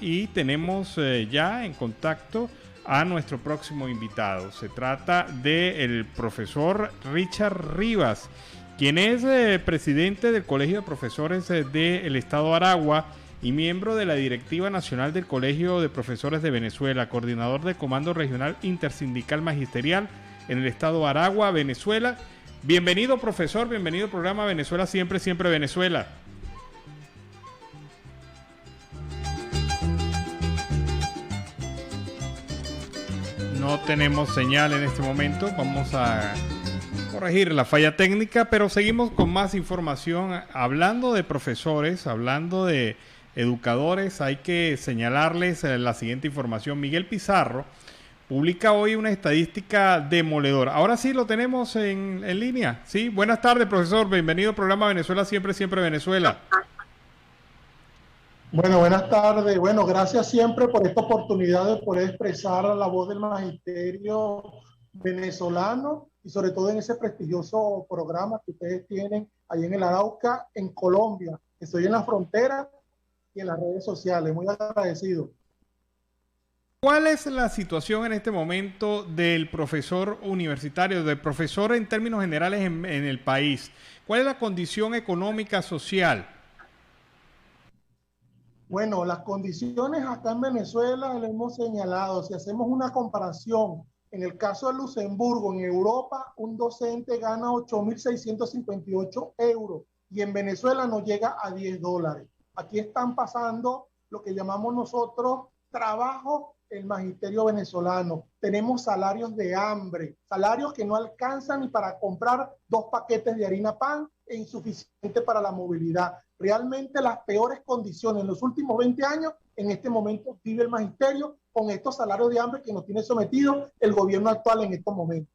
y tenemos ya en contacto a nuestro próximo invitado. Se trata del profesor Richard Rivas, quien es presidente del Colegio de Profesores del Estado Aragua y miembro de la Directiva Nacional del Colegio de Profesores de Venezuela, coordinador del Comando Regional Intersindical Magisterial en el Estado Aragua, Venezuela. Bienvenido, profesor, bienvenido al programa Venezuela Siempre, Siempre Venezuela. No tenemos señal en este momento, vamos a corregir la falla técnica, pero seguimos con más información. Hablando de profesores, hablando de educadores, hay que señalarles la siguiente información. Miguel Pizarro publica hoy una estadística demoledora. Ahora sí lo tenemos en línea. Sí, buenas tardes, profesor. Bienvenido al programa Venezuela Siempre, Siempre Venezuela. Bueno, buenas tardes. Bueno, gracias siempre por esta oportunidad de poder expresar la voz del magisterio venezolano y sobre todo en ese prestigioso programa que ustedes tienen ahí en el Arauca, en Colombia. Estoy en la frontera y en las redes sociales. Muy agradecido. ¿Cuál es la situación en este momento del profesor universitario, del profesor en términos generales en el país? ¿Cuál es la condición económica, social? Bueno, las condiciones acá en Venezuela lo hemos señalado. Si hacemos una comparación, en el caso de Luxemburgo, en Europa, un docente gana 8.658 euros y en Venezuela no llega a $10. Aquí están pasando lo que llamamos nosotros trabajo el magisterio venezolano. Tenemos salarios de hambre, salarios que no alcanzan ni para comprar 2 paquetes de harina pan e insuficiente para la movilidad. Realmente las peores condiciones en los últimos 20 años, en este momento vive el magisterio con estos salarios de hambre que nos tiene sometido el gobierno actual en estos momentos.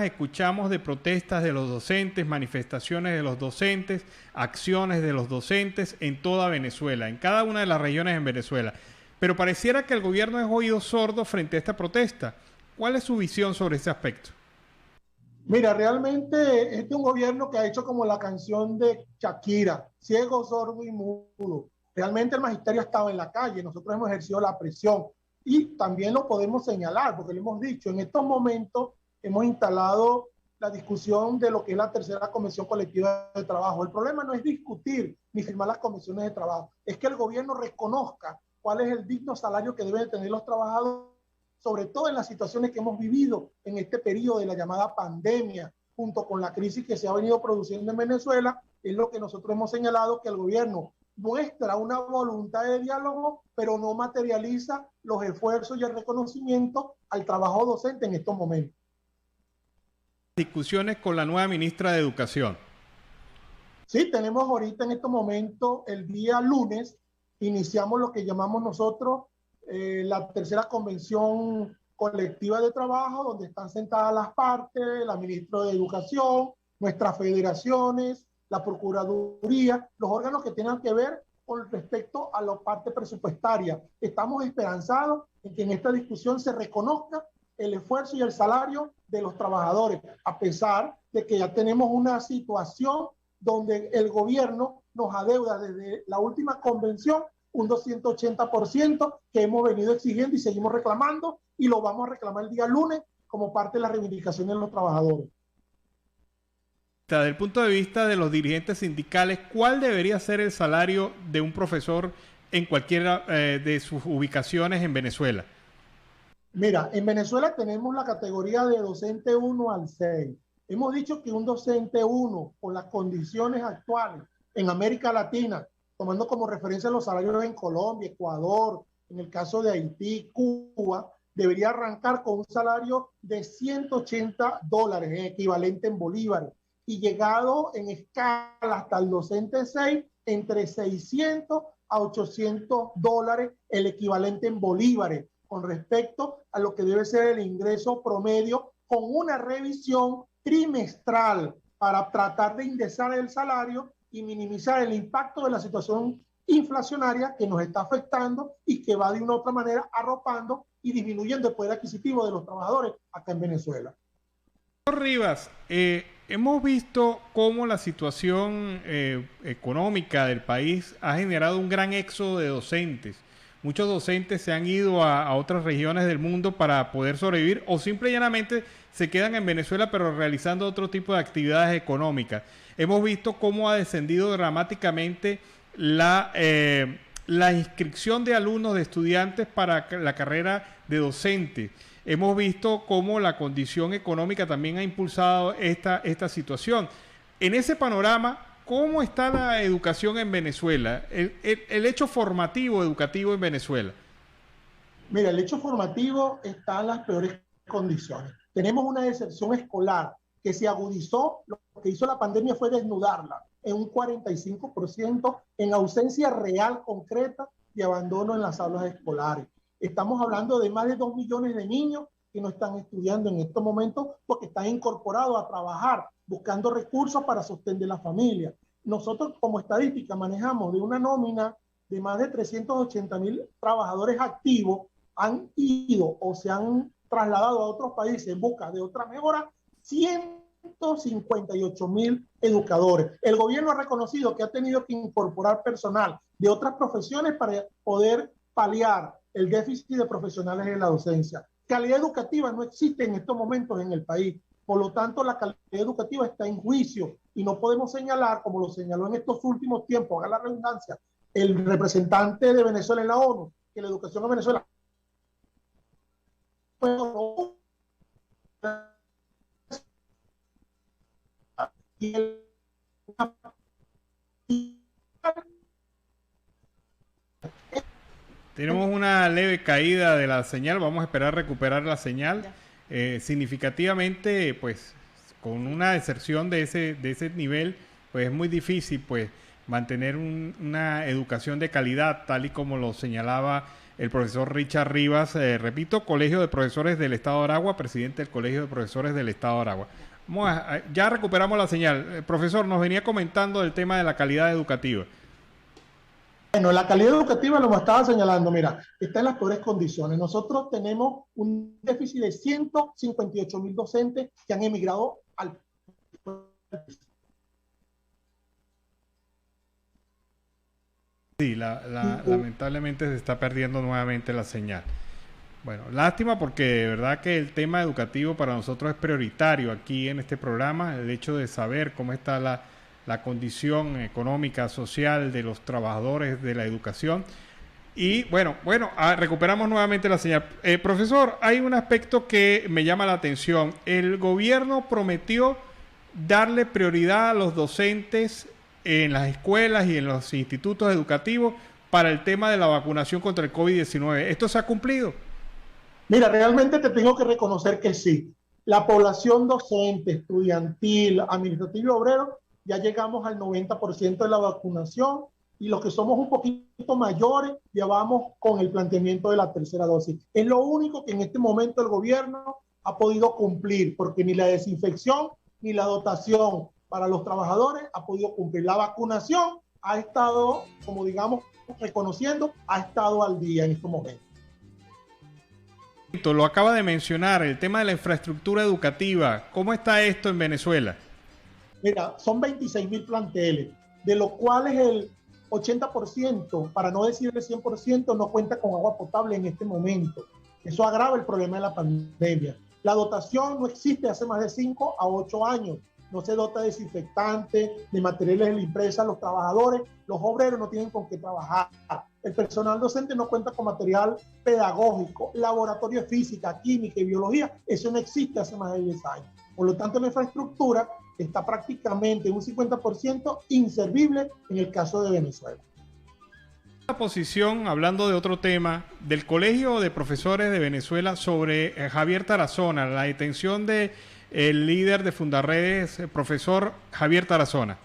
Escuchamos de protestas de los docentes, manifestaciones de los docentes, acciones de los docentes en toda Venezuela, en cada una de las regiones en Venezuela. Pero pareciera que el gobierno es oído sordo frente a esta protesta. ¿Cuál es su visión sobre ese aspecto? Mira, realmente este es un gobierno que ha hecho como la canción de Shakira, ciego, sordo y mudo. Realmente el magisterio ha estado en la calle, nosotros hemos ejercido la presión y también lo podemos señalar, porque lo hemos dicho, en estos momentos hemos instalado la discusión de lo que es la tercera convención colectiva de trabajo. El problema no es discutir ni firmar las convenciones de trabajo, es que el gobierno reconozca cuál es el digno salario que deben tener los trabajadores, sobre todo en las situaciones que hemos vivido en este periodo de la llamada pandemia, junto con la crisis que se ha venido produciendo en Venezuela. Es lo que nosotros hemos señalado, que el gobierno muestra una voluntad de diálogo, pero no materializa los esfuerzos y el reconocimiento al trabajo docente en estos momentos. Discusiones con la nueva ministra de Educación. Sí, tenemos ahorita en estos momentos, el día lunes, iniciamos lo que llamamos nosotros la tercera convención colectiva de trabajo, donde están sentadas las partes, la ministra de Educación, nuestras federaciones, la Procuraduría, los órganos que tengan que ver con respecto a la parte presupuestaria. Estamos esperanzados en que en esta discusión se reconozca el esfuerzo y el salario de los trabajadores, a pesar de que ya tenemos una situación donde el gobierno nos adeuda desde la última convención un 280% que hemos venido exigiendo y seguimos reclamando, y lo vamos a reclamar el día lunes como parte de la reivindicación de los trabajadores. Desde el punto de vista de los dirigentes sindicales, ¿cuál debería ser el salario de un profesor en cualquiera de sus ubicaciones en Venezuela? Mira, en Venezuela tenemos la categoría de docente 1 al 6. Hemos dicho que un docente 1, con las condiciones actuales en América Latina, tomando como referencia los salarios en Colombia, Ecuador, en el caso de Haití, Cuba, debería arrancar con un salario de $180 en equivalente en bolívares y llegado en escala hasta el docente 6 entre $600 a $800 el equivalente en bolívares con respecto a lo que debe ser el ingreso promedio, con una revisión trimestral para tratar de indexar el salario y minimizar el impacto de la situación inflacionaria que nos está afectando y que va de una u otra manera arropando y disminuyendo el poder adquisitivo de los trabajadores acá en Venezuela. Rivas, hemos visto cómo la situación económica del país ha generado un gran éxodo de docentes. Muchos docentes se han ido a otras regiones del mundo para poder sobrevivir o simple y llanamente se quedan en Venezuela pero realizando otro tipo de actividades económicas. Hemos visto cómo ha descendido dramáticamente la inscripción de alumnos, de estudiantes para la carrera de docente. Hemos visto cómo la condición económica también ha impulsado esta situación. En ese panorama, ¿cómo está la educación en Venezuela? El hecho formativo educativo en Venezuela. Mira, el hecho formativo está en las peores condiciones. Tenemos una deserción escolar que se agudizó. Lo que hizo la pandemia fue desnudarla en un 45% en ausencia real, concreta de abandono en las aulas escolares. Estamos hablando de más de 2 millones de niños que no están estudiando en estos momentos porque están incorporados a trabajar, buscando recursos para sostener la familia. Nosotros como estadística manejamos de una nómina de más de 380,000 trabajadores activos, han ido o se han trasladado a otros países en busca de otra mejora, 158,000 educadores. El gobierno ha reconocido que ha tenido que incorporar personal de otras profesiones para poder paliar el déficit de profesionales en la docencia. Calidad educativa no existe en estos momentos en el país. Por lo tanto, la calidad educativa está en juicio y no podemos señalar, como lo señaló en estos últimos tiempos, haga la redundancia, el representante de Venezuela en la ONU, que la educación en Venezuela Tenemos una leve caída de la señal, vamos a esperar recuperar la señal. Significativamente, pues, con una deserción de ese nivel, pues es muy difícil, pues, mantener una educación de calidad, tal y como lo señalaba el profesor Richard Rivas, repito, Colegio de Profesores del Estado de Aragua, presidente del Colegio de Profesores del Estado de Aragua. Ya recuperamos la señal. Profesor, nos venía comentando del tema de la calidad educativa. Bueno, la calidad educativa, lo que estaba señalando, mira, está en las peores condiciones. Nosotros tenemos un déficit de 158,000 docentes que han emigrado al país. Sí, lamentablemente se está perdiendo nuevamente la señal. Bueno, lástima porque de verdad que el tema educativo para nosotros es prioritario aquí en este programa, el hecho de saber cómo está la condición económica, social de los trabajadores de la educación. Y bueno, recuperamos nuevamente la señal. Profesor, hay un aspecto que me llama la atención. El gobierno prometió darle prioridad a los docentes en las escuelas y en los institutos educativos para el tema de la vacunación contra el COVID-19. ¿Esto se ha cumplido? Mira, realmente te tengo que reconocer que sí. La población docente, estudiantil, administrativa y obrero, ya llegamos al 90% de la vacunación y los que somos un poquito mayores ya vamos con el planteamiento de la tercera dosis. Es lo único que en este momento el gobierno ha podido cumplir, porque ni la desinfección ni la dotación para los trabajadores ha podido cumplir. La vacunación ha estado, como digamos, reconociendo, ha estado al día en estos momentos. Lo acaba de mencionar, el tema de la infraestructura educativa. ¿Cómo está esto en Venezuela? Mira, son 26,000 planteles, de los cuales el 80%, para no decir el 100%, no cuenta con agua potable en este momento. Eso agrava el problema de la pandemia. La dotación no existe hace más de 5 a 8 años. No se dota de desinfectantes, de materiales de limpieza. Los trabajadores, los obreros no tienen con qué trabajar. El personal docente no cuenta con material pedagógico, laboratorio de física, química y biología. Eso no existe hace más de 10 años. Por lo tanto, la infraestructura está prácticamente un 50% inservible en el caso de Venezuela. La posición, hablando de otro tema, del Colegio de Profesores de Venezuela sobre Javier Tarazona, la detención del líder de Fundarredes, profesor Javier Tarazona.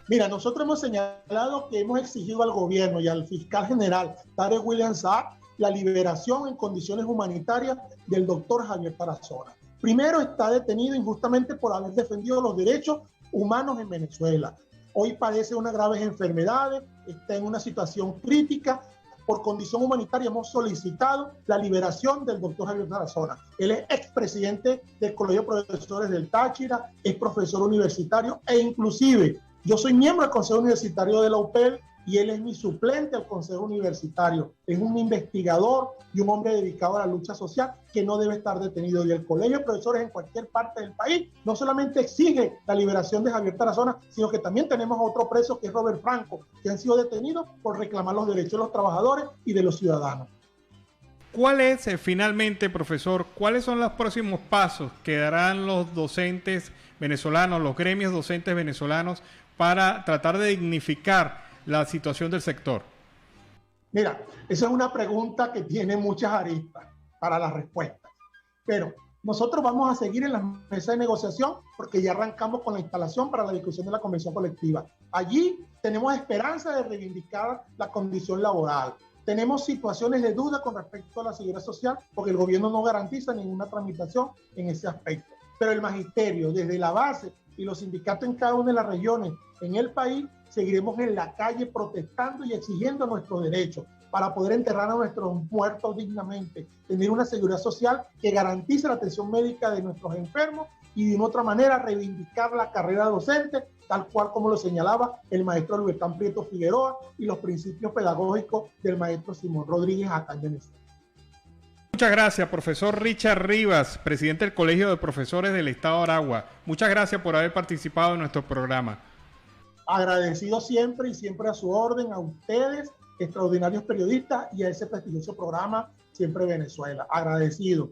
Mira, nosotros hemos señalado que hemos exigido al gobierno y al fiscal general, Tarek William Saab, la liberación en condiciones humanitarias del doctor Javier Tarazona. Primero, está detenido injustamente por haber defendido los derechos humanos en Venezuela. Hoy padece unas graves enfermedades, está en una situación crítica por condición humanitaria hemos solicitado la liberación del doctor Javier Tarazona. Él es expresidente del Colegio de Profesores del Táchira, es profesor universitario e inclusive yo soy miembro del Consejo Universitario de la UPEL y él es mi suplente al Consejo Universitario. Es un investigador y un hombre dedicado a la lucha social que no debe estar detenido. Y el Colegio de Profesores en cualquier parte del país no solamente exige la liberación de Javier Tarazona, sino que también tenemos otro preso que es Robert Franco, que han sido detenidos por reclamar los derechos de los trabajadores y de los ciudadanos. ¿Cuál es, finalmente, profesor, cuáles son los próximos pasos que darán los docentes venezolanos, los gremios docentes venezolanos, para tratar de dignificar la situación del sector? Mira, esa es una pregunta que tiene muchas aristas para las respuestas. Pero nosotros vamos a seguir en la mesa de negociación porque ya arrancamos con la instalación para la discusión de la convención colectiva. Allí tenemos esperanza de reivindicar la condición laboral. Tenemos situaciones de duda con respecto a la seguridad social porque el gobierno no garantiza ninguna tramitación en ese aspecto. Pero el magisterio, desde la base y los sindicatos en cada una de las regiones en el país, seguiremos en la calle protestando y exigiendo nuestros derechos para poder enterrar a nuestros muertos dignamente, tener una seguridad social que garantice la atención médica de nuestros enfermos y de una otra manera reivindicar la carrera docente, tal cual como lo señalaba el maestro Lubertán Prieto Figueroa y los principios pedagógicos del maestro Simón Rodríguez acá en Venezuela. Muchas gracias, profesor Richard Rivas, presidente del Colegio de Profesores del Estado de Aragua. Muchas gracias por haber participado en nuestro programa. Agradecido siempre y siempre a su orden, a ustedes, extraordinarios periodistas, y a ese prestigioso programa Siempre Venezuela. Agradecido.